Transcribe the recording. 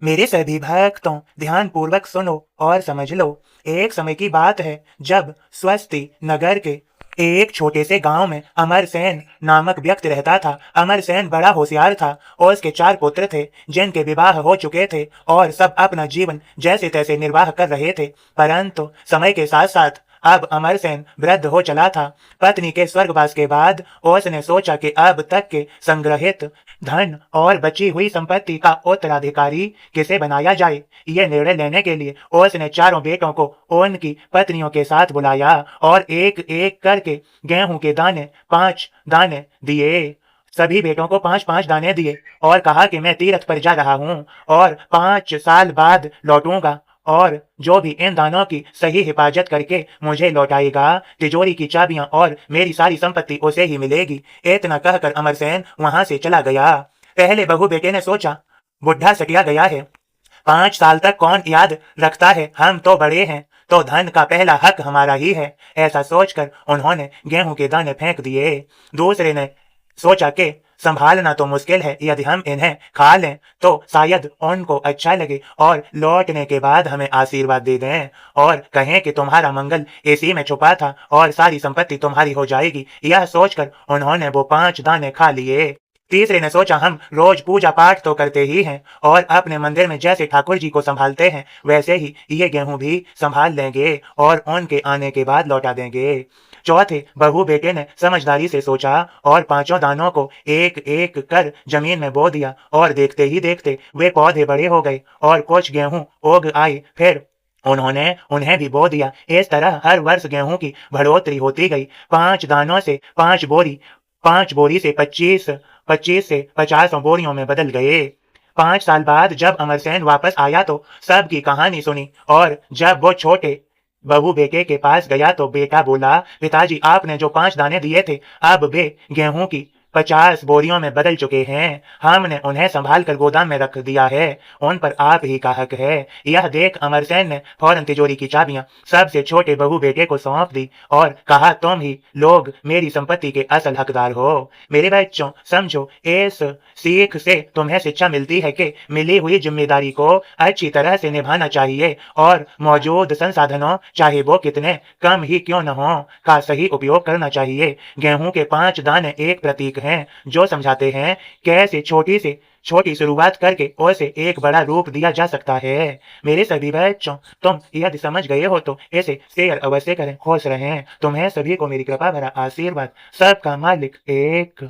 मेरे सभी भक्तों, ध्यानपूर्वक सुनो और समझ लो। एक समय की बात है जब स्वस्ति नगर के एक छोटे से गांव में अमरसेन नामक व्यक्ति रहता था। अमरसेन बड़ा होशियार था और उसके 4 पुत्र थे जिनके विवाह हो चुके थे और सब अपना जीवन जैसे तैसे निर्वाह कर रहे थे। परंतु समय के साथ साथ अब अमरसेन वृद्ध हो चला था। पत्नी के स्वर्गवास के बाद उसने सोचा कि अब तक के संग्रहित धन और बची हुई संपत्ति का उत्तराधिकारी किसे बनाया जाए। ये निर्णय लेने के लिए उसने चारों बेटों को उनकी पत्नियों के साथ बुलाया और एक एक करके गेहूं के दाने 5 दाने दिए। सभी बेटों को 5-5 दाने दिए और कहा कि मैं तीर्थ पर जा रहा हूं और 5 साल बाद लौटूंगा और जो भी इन दानों की सही हिफाजत करके मुझे लौटाएगा, तिजोरी की चाबियां और मेरी सारी संपत्ति उसे ही मिलेगी। इतना कहकर अमरसेन वहां से चला गया। पहले बहू बेटे ने सोचा, बुढ़ा सटिया गया है, 5 साल तक कौन याद रखता है, हम तो बड़े हैं, तो धन का पहला हक हमारा ही है। ऐसा सोचकर उन्होंने गेहूं के दाने फेंक दिए। दूसरे ने सोचा कि संभालना तो मुश्किल है, यदि हम इन्हें खा लें तो शायद उनको अच्छा लगे और लौटने के बाद हमें आशीर्वाद दे दें और कहें कि तुम्हारा मंगल इसी में छुपा था और सारी संपत्ति तुम्हारी हो जाएगी। यह सोचकर उन्होंने वो 5 दाने खा लिए। तीसरे ने सोचा, हम रोज पूजा पाठ तो करते ही हैं और अपने मंदिर में जैसे ठाकुर जी को संभालते हैं वैसे ही ये गेहूं भी संभाल लेंगे और उनके आने के बाद लौटा देंगे। चौथे बहू बेटे ने समझदारी से सोचा और 5 दानों को एक एक कर जमीन में बो दिया और देखते ही देखते वे पौधे बड़े हो गए और कुछ गेहूं उग आई। फिर उन्होंने उन्हें भी बो दिया। इस तरह हर वर्ष गेहूं की बढ़ोतरी होती गई। 5 दानों से 5 बोरी, 5 बोरी से 25, 25 से 50 बोरियों में बदल गए। 5 साल बाद जब अमरसेन वापस आया तो सबकी कहानी सुनी और जब वो छोटे बहू बेटे के पास गया तो बेटा बोला, पिताजी आपने जो 5 दाने दिए थे अब वे गेहूं की 50 बोरियों में बदल चुके हैं। हमने उन्हें संभाल कर गोदाम में रख दिया है, उन पर आप ही का हक है। यह देख अमरसेन ने फौरन तिजोरी की चाबियां सबसे छोटे बहू बेटे को सौंप दी और कहा, तुम ही लोग मेरी संपत्ति के असल हकदार हो। मेरे बच्चों, समझो, इस सीख से तुम्हें शिक्षा मिलती है कि मिली हुई जिम्मेदारी को अच्छी तरह से निभाना चाहिए और मौजूद संसाधनों, चाहे वो कितने कम ही क्यों न हो, का सही उपयोग करना चाहिए। गेहूं के 5 दाने एक प्रतीक हैं जो समझाते हैं कैसे छोटी से छोटी शुरुआत करके उसे एक बड़ा रूप दिया जा सकता है। मेरे सभी बच्चों, तुम यदि समझ गए हो तो इसे शेयर अवश्य करें। खुश रहें। तुम्हें सभी को मेरी कृपा भरा आशीर्वाद। सबका मालिक एक।